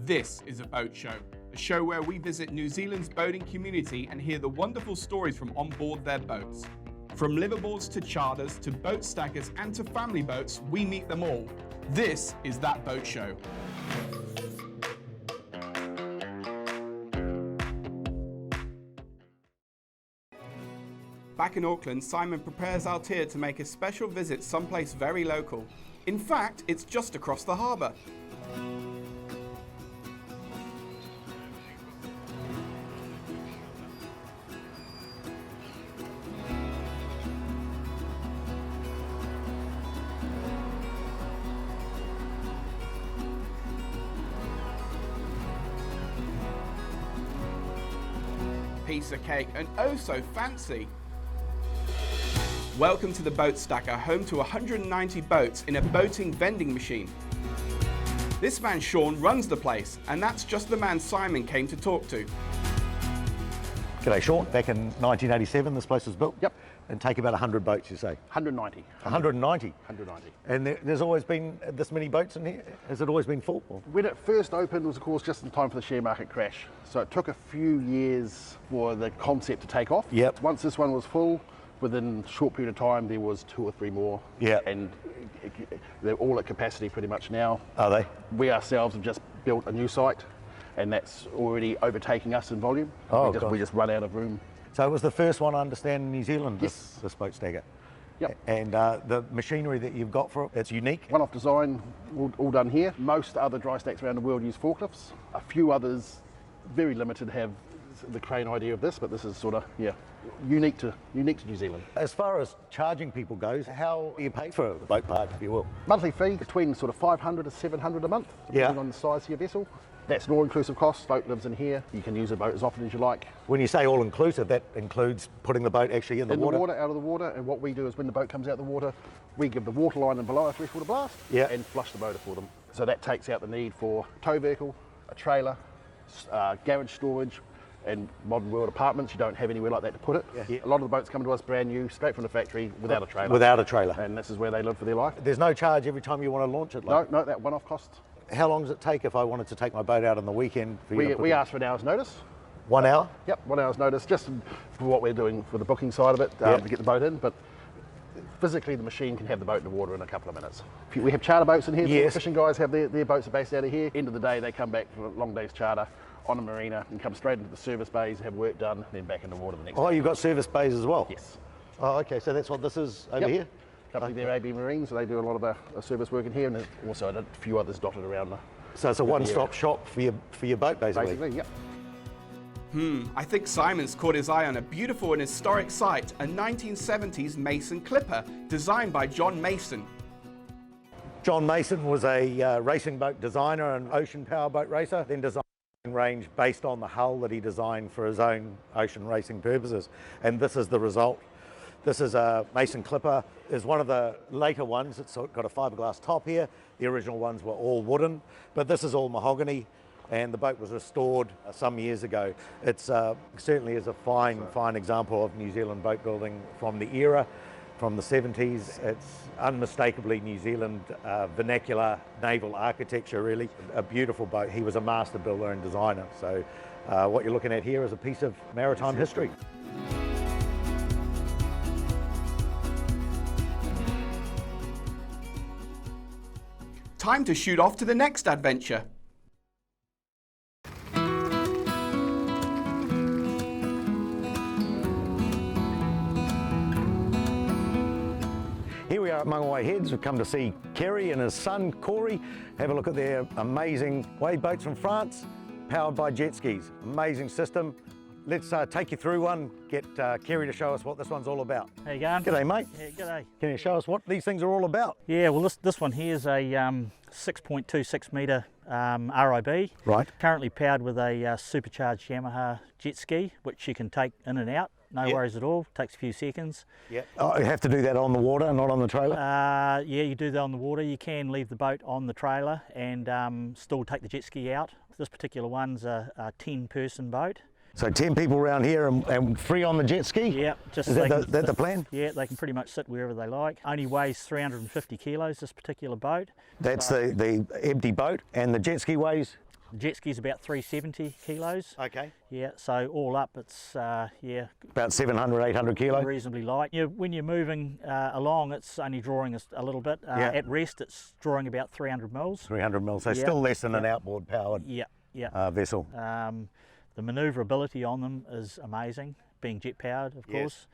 This is a boat show, a show where we visit New Zealand's boating community and hear the wonderful stories from on board their boats. From liveaboards to charters to boat stackers and to family boats, we meet them all. This is That Boat Show. Back in Auckland, Simon prepares Altea to make a special visit someplace very local. In fact, it's just across the harbour. Piece of cake, and oh so fancy. Welcome to the Boat Stacker, home to 190 boats in a boating vending machine. This man Sean runs the place, and that's just the man Simon came to talk to. G'day Sean, back in 1987 this place was built? Yep. And take about 100 boats, you say? 190. 190? 190. And there's always been this many boats in here? Has it always been full? When it first opened was of course just in time for the share market crash. So it took a few years for the concept to take off. Yep. Once this one was full, within a short period of time there was 2 or 3 more. Yep. And they're all at capacity pretty much now. Are they? We ourselves have just built a new site and that's already overtaking us in volume. Oh, we just run out of room. So it was the first one I understand in New Zealand, Yes. this boat stacker. Yep. And the machinery that you've got for it, it's unique? One-off design, all done here. Most other dry stacks around the world use forklifts. A few others, very limited, have the crane idea of this, but this is sort of, unique to New Zealand. As far as charging people goes, how do you pay for the boat part, if you will? Monthly fee between sort of 500 to 700 a month, depending on the size of your vessel. That's an all-inclusive cost. Boat lives in here. You can use the boat as often as you like. When you say all-inclusive, that includes putting the boat actually in the water? In the water, out of the water, and what we do is when the boat comes out of the water, we give the water line and below a freshwater blast and flush the motor for them. So that takes out the need for a tow vehicle, a trailer, garage storage, and modern world apartments. You don't have anywhere like that to put it. Yeah. A lot of the boats come to us brand new, straight from the factory, without a trailer. Without a trailer. And this is where they live for their life. There's no charge every time you want to launch it? No, that one-off cost. How long does it take if I wanted to take my boat out on the weekend for you to put We it? ask for an hour's notice. 1 hour? Yep, 1 hour's notice, just for what we're doing for the booking side of it, to get the boat in. But physically, the machine can have the boat in the water in a couple of minutes. We have charter boats in here. Yes. The fishing guys have their boats are based out of here. End of the day, they come back for a long day's charter on a marina and come straight into the service bays, have work done, and then back in the water the next day. Oh, you've got service bays as well? Yes. Oh, okay, so that's what this is over here? Company there, RAD Marine, so they do a lot of our service work in here, and there's also a few others dotted around the. So it's a one-stop shop for your boat, basically? Basically, yep. I think Simon's caught his eye on a beautiful and historic site, a 1970s Mason Clipper, designed by John Mason. John Mason was a racing boat designer and ocean powerboat racer, then designed a range based on the hull that he designed for his own ocean racing purposes. And this is the result. This is a Mason Clipper. It's one of the later ones. It's got a fiberglass top here. The original ones were all wooden, but this is all mahogany, and the boat was restored some years ago. It's certainly is a fine example of New Zealand boat building from the era, from the 70s. It's unmistakably New Zealand vernacular naval architecture, really. A beautiful boat. He was a master builder and designer. So what you're looking at here is a piece of maritime history. Time to shoot off to the next adventure. Here we are at Mangawhai Heads. We've come to see Kerry and his son Corey. Have a look at their amazing wave boats from France, powered by jet skis. Amazing system. Let's take you through one, get Kerry to show us what this one's all about. How you going? G'day, mate. Yeah, g'day. Can you show us what these things are all about? Yeah, well this one here is a 6.26 metre RIB. Right. Currently powered with a supercharged Yamaha jet ski, which you can take in and out. No worries at all, takes a few seconds. Yeah. Oh, you have to do that on the water, not on the trailer? Yeah, you do that on the water. You can leave the boat on the trailer and still take the jet ski out. This particular one's a 10-person boat. So 10 people around here and 3 on the jet ski? Yeah. Just is that the plan? Yeah, they can pretty much sit wherever they like. Only weighs 350 kilos, this particular boat. That's the empty boat, and the jet ski weighs? Jet ski's about 370 kilos. Okay. Yeah, so all up it's yeah, About 700, 800 kilo. reasonably light. When you're moving along, it's only drawing a little bit. At rest, it's drawing about 300 mils. 300 mils, so still less than an outboard powered vessel. The manoeuvrability on them is amazing, being jet powered, of course.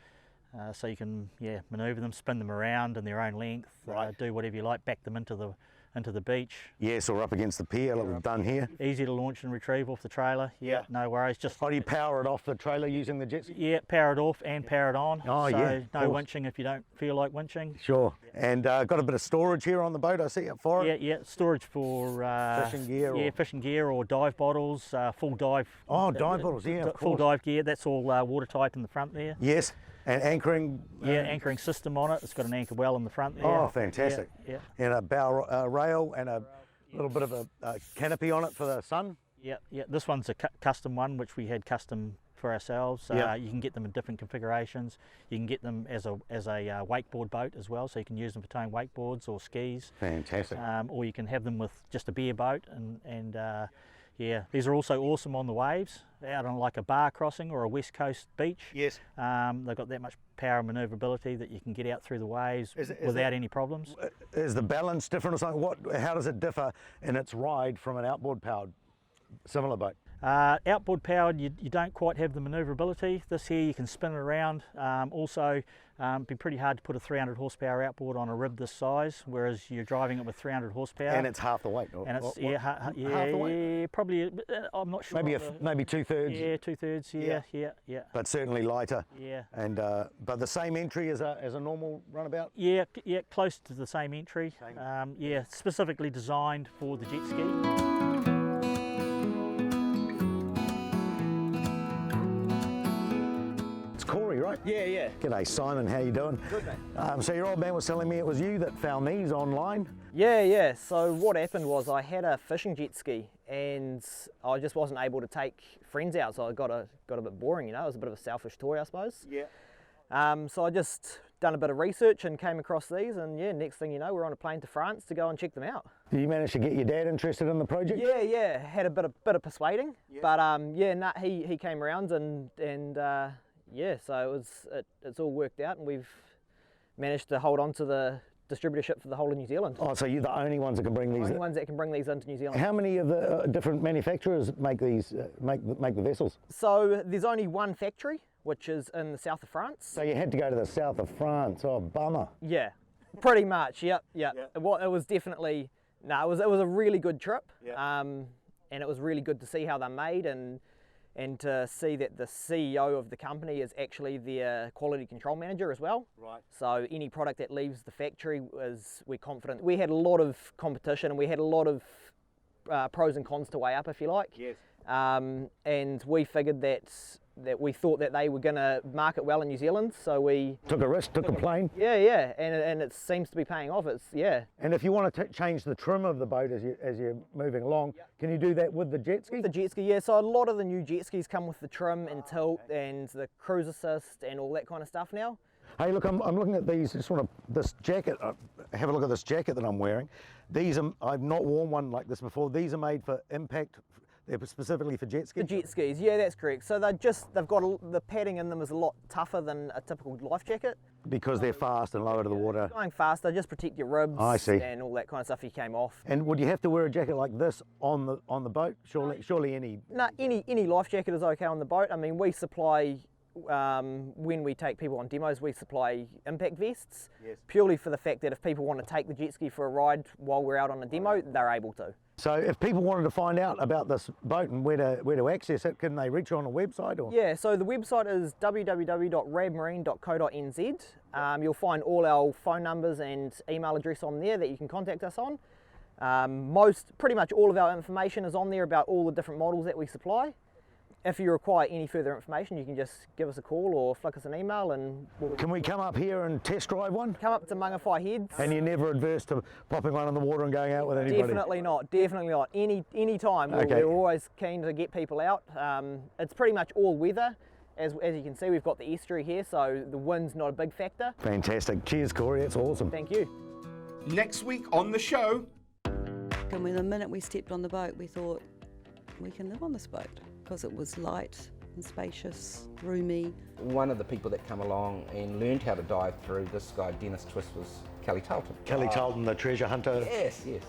So you can manoeuvre them, spin them around in their own length, do whatever you like, back them into the beach. Yes, or up against the pier like we've done here. Easy to launch and retrieve off the trailer. Yeah, no worries. Just how do you power it off the trailer using the jet ski? Yeah, power it off and power it on. Oh, so no winching if you don't feel like winching. Sure. And got a bit of storage here on the boat, I see up for it. Yeah, storage for fishing gear. Fishing gear or dive bottles, full dive. Oh, dive bottles, yeah, of full course. dive gear. That's all watertight in the front there. Yes. And anchoring? Anchoring system on it. It's got an anchor well in the front there. Oh, fantastic. Yeah. And a bow rail and a little bit of a canopy on it for the sun? Yeah. This one's a custom one, which we had custom for ourselves. You can get them in different configurations. You can get them as a wakeboard boat as well, so you can use them for towing wakeboards or skis. Fantastic. Or you can have them with just a bare boat and these are also awesome on the waves, out on like a bar crossing or a west coast beach. Yes. They've got that much power and manoeuvrability that you can get out through the waves without any problems. Is the balance different or something? How does it differ in its ride from an outboard powered similar boat? Outboard powered, you don't quite have the manoeuvrability. This here you can spin it around. Also, be pretty hard to put a 300 horsepower outboard on a rib this size, whereas you're driving it with 300 horsepower. And it's half the weight. And it's half the weight? Probably. I'm not sure. Maybe 2/3. Yeah, 2/3. Yeah. But certainly lighter. Yeah. And but the same entry as a normal runabout. Yeah, close to the same entry. Specifically designed for the jet ski. Corey, right? Yeah. G'day Simon, how you doing? Good, mate. So your old man was telling me it was you that found these online? Yeah. So what happened was I had a fishing jet ski and I just wasn't able to take friends out, so I got a bit boring, It was a bit of a selfish toy, I suppose. Yeah. So I just done a bit of research and came across these, and next thing you know, we're on a plane to France to go and check them out. Did you manage to get your dad interested in the project? Yeah. Had a bit of persuading, but he came around and so it's all worked out, and we've managed to hold on to the distributorship for the whole of New Zealand. Oh, so you're the only ones that can bring these? The only ones that can bring these into New Zealand. How many of the different manufacturers make these, make the vessels? So there's only one factory, which is in the south of France. So you had to go to the south of France. Oh, bummer. Yeah, pretty much. Yep. It was definitely it was a really good trip. And it was really good to see how they're made and to see that the CEO of the company is actually their quality control manager as well. Right. So any product that leaves the factory, we're confident. We had a lot of competition and we had a lot of pros and cons to weigh up, if you like. Yes. And we figured that we thought that they were going to market well in New Zealand, so we took a risk, took a plane. Yeah, and it seems to be paying off. And if you want to change the trim of the boat as you're moving along, can you do that with the jet ski? With the jet ski, yeah. So a lot of the new jet skis come with the trim and tilt and the cruise assist and all that kind of stuff now. Hey, look, I'm looking at these. This jacket. Have a look at this jacket that I'm wearing. I've not worn one like this before. These are made for impact. They're specifically for jet skis? The jet skis, yeah, that's correct. So they've got the padding in them is a lot tougher than a typical life jacket. Because they're fast and lower to the water. Going faster, just protect your ribs. I see. And all that kind of stuff if you came off. And would you have to wear a jacket like this on the boat? Surely any. No, any life jacket is okay on the boat. I mean, we supply. When we take people on demos, we supply impact vests. Yes. Purely for the fact that if people want to take the jet ski for a ride while we're out on a demo, they're able to. So if people wanted to find out about this boat and where to access it, can they reach you on a website? Or? Yeah, so the website is www.radmarine.co.nz. You'll find all our phone numbers and email address on there that you can contact us on. Pretty much all of our information is on there about all the different models that we supply. If you require any further information, you can just give us a call or flick us an email and Can we come up here and test drive one? Come up to Mangawhai Heads. And you're never adverse to popping one in the water and going out with anybody? Definitely not. Any time. Okay. We're always keen to get people out. It's pretty much all weather. As you can see, we've got the estuary here, so the wind's not a big factor. Fantastic. Cheers, Corey. That's awesome. Thank you. Next week on the show. And the minute we stepped on the boat, we thought, we can live on this boat, because it was light and spacious, roomy. One of the people that come along and learned how to dive through this guy, Dennis Twist, was Kelly Tarleton. Kelly Tarleton, the treasure hunter. Yes, yes.